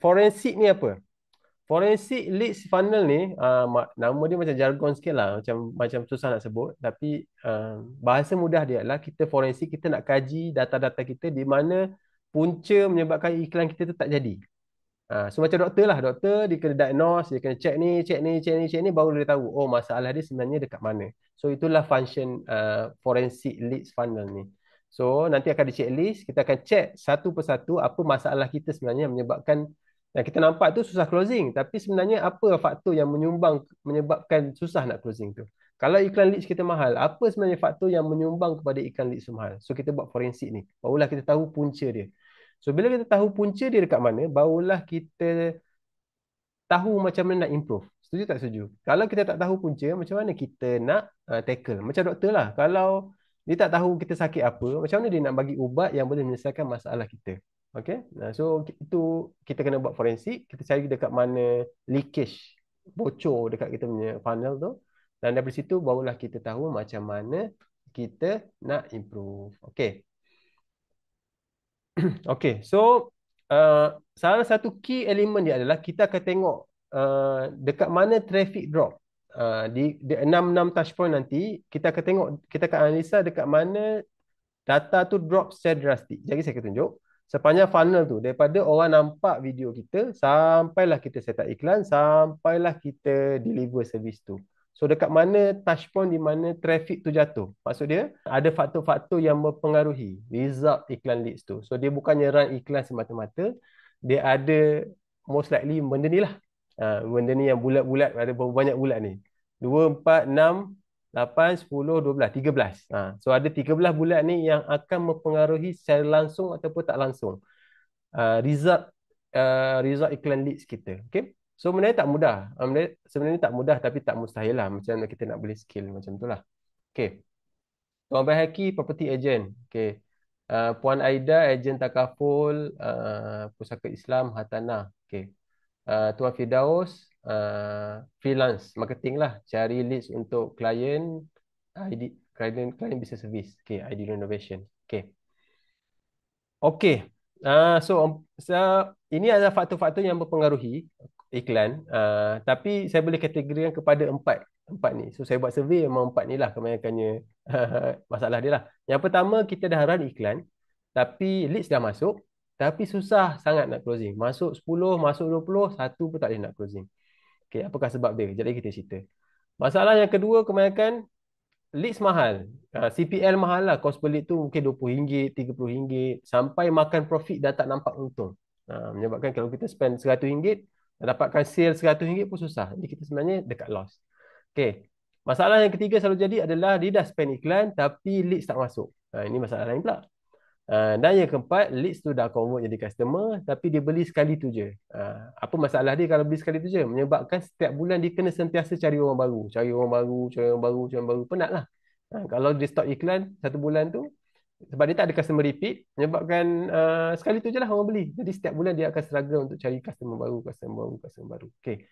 forensik ni apa? Forensik leads funnel ni, nama dia macam jargon sikit lah, macam susah nak sebut. Tapi bahasa mudah dia adalah kita forensik, kita nak kaji data-data kita di mana punca menyebabkan iklan kita tu tak jadi. So macam doktor lah, doktor dia kena diagnose, dia kena check ni, check ni, check ni, check ni, baru dia tahu, oh masalah dia sebenarnya dekat mana. So itulah function forensic leads funnel ni. So nanti akan di checklist, kita akan check satu persatu apa masalah kita sebenarnya menyebabkan, dan kita nampak tu susah closing, tapi sebenarnya apa faktor yang menyebabkan susah nak closing tu. Kalau iklan leads kita mahal, apa sebenarnya faktor yang menyumbang kepada iklan leads mahal? So kita buat forensik ni, barulah kita tahu punca dia. So bila kita tahu punca dia dekat mana, barulah kita tahu macam mana nak improve. Setuju tak setuju? Kalau kita tak tahu punca, macam mana kita nak tackle? Macam doktor lah. Kalau dia tak tahu kita sakit apa, macam mana dia nak bagi ubat yang boleh menyelesaikan masalah kita? Okay? So itu kita kena buat forensik. Kita cari dekat mana leakage, bocor dekat kita punya funnel tu. Dan dari situ barulah kita tahu macam mana kita nak improve. Okay. Okay, so salah satu key element dia adalah kita akan tengok dekat mana traffic drop. Di 6 touch point nanti, kita akan tengok, kita akan analisa dekat mana data tu drop secara drastik. Jadi saya akan tunjuk sepanjang funnel tu, daripada orang nampak video kita, sampailah kita set up iklan, sampailah kita deliver servis tu. So dekat mana touch point di mana traffic tu jatuh. Maksud dia ada faktor-faktor yang mempengaruhi result iklan leads tu. So dia bukannya run iklan semata-mata, dia ada most likely benda ni lah. Benda ni yang bulat-bulat, ada berapa banyak bulat ni. 2, 4, 6, 8, 10, 12, 13. So ada 13 bulat ni yang akan mempengaruhi secara langsung ataupun tak langsung result result iklan leads kita. Okay? So sebenarnya tak mudah. Sebenarnya tak mudah tapi tak mustahil lah. Macam mana kita nak boleh skill macam tu lah. Okay. Tuan Bahaki, property agent. Okay. Puan Aida, agent takaful, pusaka Islam, hartanah. Okay. Tuan Firdaus, freelance marketing lah, cari leads untuk klien, klien business service, okay, ID renovation, okay. Okay, so ini adalah faktor-faktor yang mempengaruhi iklan, tapi saya boleh kategorikan kepada empat ni. So saya buat survey memang empat ni lah kebanyakannya masalah dia lah. Yang pertama, kita dah run iklan, tapi leads dah masuk, tapi susah sangat nak closing. Masuk 10, masuk 20, satu pun tak boleh nak closing. Okay, apakah sebab dia? Jadi kita cerita. Masalah yang kedua, kebanyakan leads mahal. CPL mahal lah. Cost per lead tu mungkin RM20, RM30, sampai makan profit dah tak nampak untung. Menyebabkan kalau kita spend RM100, dapatkan sale RM100 pun susah. Jadi kita sebenarnya dekat loss. Okay. Masalah yang ketiga selalu jadi adalah dia dah spend iklan tapi leads tak masuk. Ini masalah lain pula. Dan yang keempat, leads tu dah convert jadi customer tapi dia beli sekali tu je. Apa masalah dia kalau beli sekali tu je? Menyebabkan setiap bulan dia kena sentiasa cari orang baru. Cari orang baru, cari orang baru, cari orang baru. Penat lah. Kalau dia stop iklan satu bulan tu, sebab dia tak ada customer repeat, menyebabkan sekali tu je lah orang beli. Jadi setiap bulan dia akan struggle untuk cari customer baru, customer baru, customer baru. Okay.